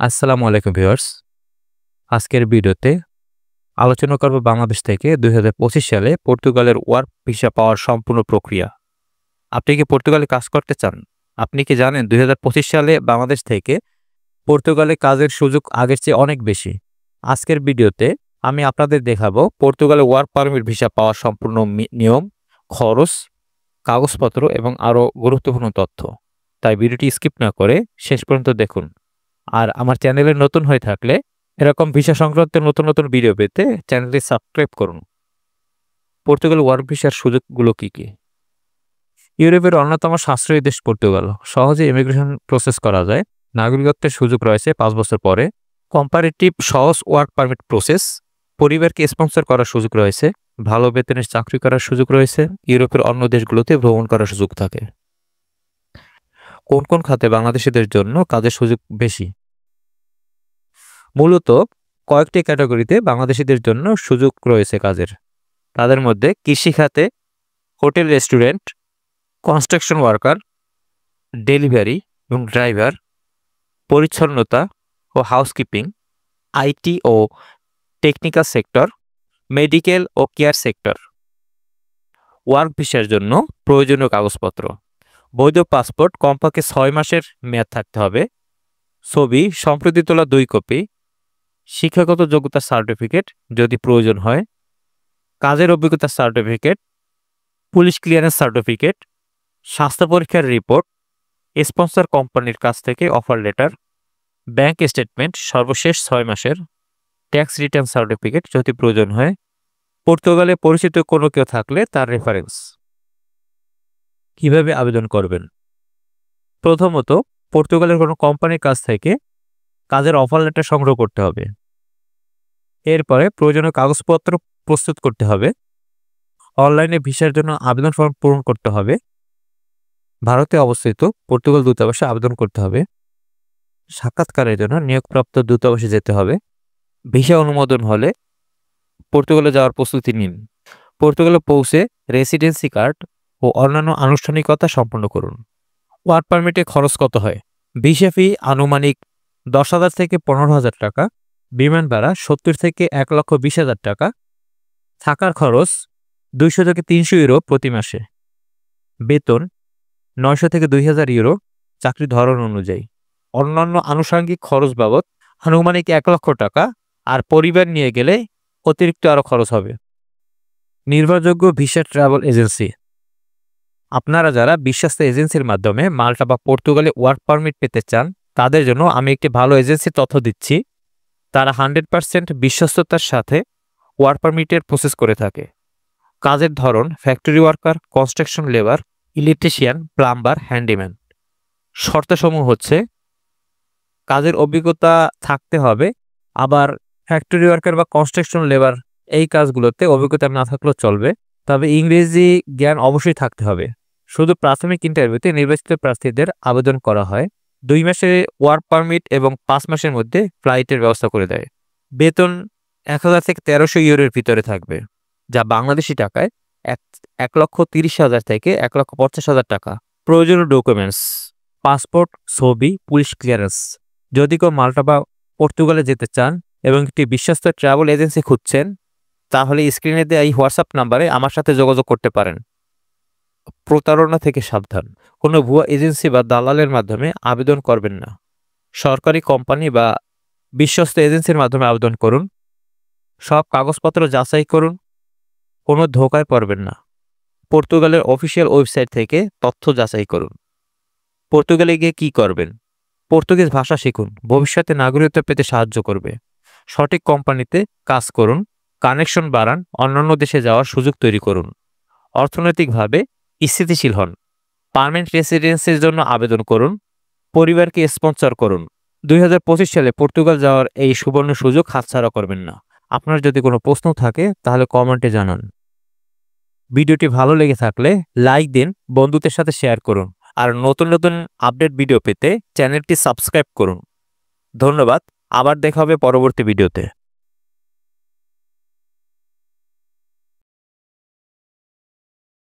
আসসালামু আলাইকুম ভিউয়ার্স। আজকের ভিডিওতে আলোচনা করব বাংলাদেশ থেকে ২০২৫ সালে পর্তুগালের ওয়ার্ক ভিসা পাওয়ার সম্পূর্ণ প্রক্রিয়া। আপনি কি পর্তুগালে কাজ করতে চান? আপনি কি জানেন ২০২৫ সালে বাংলাদেশ থেকে পর্তুগালে কাজের সুযোগ আগের চেয়ে অনেক বেশি? আজকের ভিডিওতে আমি আপনাদের দেখাবো পর্তুগালে ওয়ার্ক পারমিট ভিসা পাওয়ার সম্পূর্ণ নিয়ম, খরচ, কাগজপত্র এবং আরও গুরুত্বপূর্ণ তথ্য। তাই ভিডিওটি স্কিপ না করে শেষ পর্যন্ত দেখুন। আর আমার চ্যানেলে নতুন হয়ে থাকলে এরকম ভিসা সংক্রান্ত নতুন ভিডিও পেতে চ্যানেলটি সাবস্ক্রাইব করুন। পর্তুগাল ওয়ার্ক ভিসার সুযোগগুলো কি কি? ইউরোপের অন্যতম সাশ্রয়ী দেশ পর্তুগাল। সহজে ইমিগ্রেশন প্রসেস করা যায়। নাগরিকত্বের সুযোগ রয়েছে 5 বছর পরে। কম্পারেটিভ সহজ ওয়ার্ক পারমিট প্রসেস। পরিবারকে স্পন্সর করার সুযোগ রয়েছে। ভালো বেতনের চাকরি করার সুযোগ রয়েছে। ইউরোপের অন্য দেশগুলোতে ভ্রমণ করার সুযোগ থাকে। কোন কোন খাতে বাংলাদেশিদের জন্য কাজের সুযোগ বেশি? মূলত কয়েকটি ক্যাটাগরিতে বাংলাদেশিদের জন্য সুযোগ রয়েছে কাজের। তাদের মধ্যে কৃষি খাতে, hotel restaurant, construction worker, delivery এবং ড্রাইভার, পরিচ্ছন্নতা ও হাউসকিপিং, আইটি ও টেকনিক্যাল সেক্টর, মেডিকেল ও কেয়ার সেক্টর। ওয়ার্ক ভিসার জন্য প্রয়োজনীয় কাগজপত্র: বৈধ পাসপোর্ট কমপক্ষে 6 মাসের মেয়াদ থাকতে হবে, ছবি সম্প্রতি তোলা 2 কপি, শিক্ষাগত যোগ্যতা সার্টিফিকেট যদি প্রয়োজন হয়, কাজের অভিজ্ঞতা সার্টিফিকেট, পুলিশ ক্লিয়ারেন্স সার্টিফিকেট, স্বাস্থ্য পরীক্ষার রিপোর্ট, স্পন্সর কোম্পানির কাছ থেকে অফার লেটার, ব্যাংক স্টেটমেন্ট সর্বশেষ 6 মাসের, ট্যাক্স রিটার্ন সার্টিফিকেট যদি প্রয়োজন হয়, পর্তুগালে পরিচিত কোনো কেউ থাকলে তার রেফারেন্স। কিভাবে আবেদন করবেন? প্রথমত, পর্তুগালের কোনো কোম্পানির কাছ থেকে কাজের অফার লেটার সংগ্রহ করতে হবে। এরপরে প্রয়োজনীয় কাগজপত্র প্রস্তুত করতে হবে। অনলাইনে ভিসার জন্য আবেদন ফর্ম পূরণ করতে হবে। ভারতে অবস্থিত পর্তুগাল দূতাবাসে আবেদন করতে হবে। সাক্ষাৎকারের জন্য নিয়োগপ্রাপ্ত দূতাবাসে যেতে হবে। ভিসা অনুমোদন হলে পর্তুগালে যাওয়ার প্রস্তুতি নিন। পর্তুগালে পৌঁছে রেসিডেন্সি কার্ড ও অন্যান্য আনুষ্ঠানিকতা সম্পন্ন করুন। ওয়ার্ক পারমিটে খরচ কত হয়? ভিসা ফি আনুমানিক 10,000 থেকে 15,000 টাকা, বিমান ভাড়া 70 থেকে 1,20,000 টাকা, থাকার খরচ 200 থেকে 300 ইউরো প্রতি মাসে, বেতন 900 থেকে 2,000 ইউরো চাকরির ধরন অনুযায়ী। অন্যান্য আনুষঙ্গিক খরচ বাবদ আনুমানিক 1 লক্ষ টাকা, আর পরিবার নিয়ে গেলে অতিরিক্ত আরও খরচ হবে। নির্ভরযোগ্য ভিসা ট্রাভেল এজেন্সি: আপনারা যারা বিশ্বস্ত এজেন্সির মাধ্যমে মাল্টা বা পর্তুগালে ওয়ার্ক পারমিট পেতে চান তাদের জন্য আমি একটি ভালো এজেন্সির তথ্য দিচ্ছি। তারা 100% বিশ্বস্ততার সাথে ওয়ার্ক পারমিটের প্রসেস করে থাকে। কাজের ধরন: factory worker, construction labour, electrician, plumber, handyman. শর্তসমূহ হচ্ছে কাজের অভিজ্ঞতা থাকতে হবে, আবার ফ্যাক্টরি ওয়ার্কার বা কনস্ট্রাকশন লেবার এই কাজগুলোতে অভিজ্ঞতা না থাকলেও চলবে, তবে ইংরেজি জ্ঞান অবশ্যই থাকতে হবে। শুধু প্রাথমিক ইন্টারভিউতে নির্বাচিত প্রার্থীদের আবেদন করা হয়। 2 মাসের ওয়ার্ক পারমিট এবং 5 মাসের মধ্যে ফ্লাইটের ব্যবস্থা করে দেয়। বেতন 1,000 থেকে 1,300 ইউরোর ভিতরে থাকবে, যা বাংলাদেশি টাকায় 1,30,000 থেকে 1,50,000 টাকা। প্রয়োজনীয় ডকুমেন্টস: পাসপোর্ট, ছবি, পুলিশ ক্লিয়ারেন্স। যদি কেউ মাল্টা বা পর্তুগালে যেতে চান এবং একটি বিশ্বস্ত ট্রাভেল এজেন্সি খুঁজছেন তাহলে স্ক্রিনে দেওয়া এই হোয়াটসঅ্যাপ নাম্বারে আমার সাথে যোগাযোগ করতে পারেন। প্রতারণা থেকে সাবধান: কোনো ভুয়া এজেন্সি বা দালালের মাধ্যমে আবেদন করবেন না। সরকারি কোম্পানি বা বিশ্বস্ত এজেন্সির মাধ্যমে আবেদন করুন। সব কাগজপত্র যাচাই করুন। কোনো ধোঁকায় পড়বেন না। পর্তুগালের অফিসিয়াল ওয়েবসাইট থেকে তথ্য যাচাই করুন। পর্তুগালে গিয়ে কী করবেন? পর্তুগিজ ভাষা শিখুন, ভবিষ্যতে নাগরিকত্ব পেতে সাহায্য করবে। সঠিক কোম্পানিতে কাজ করুন, কানেকশন বাড়ান, অন্যান্য দেশে যাওয়ার সুযোগ তৈরি করুন। অর্থনৈতিকভাবে স্থিতিশীল হন। পার্মানেন্ট রেসিডেন্সির জন্য আবেদন করুন। পরিবারকে স্পন্সর করুন। 2025 সালে পর্তুগাল যাওয়ার এই সুবর্ণ সুযোগ হাতছাড়া করবেন না। আপনার যদি কোনো প্রশ্ন থাকে তাহলে কমেন্টে জানান। ভিডিওটি ভালো লেগে থাকলে লাইক দিন, বন্ধুদের সাথে শেয়ার করুন, আর নতুন আপডেট ভিডিও পেতে চ্যানেলটি সাবস্ক্রাইব করুন। ধন্যবাদ। আবার দেখা হবে পরবর্তী ভিডিওতে।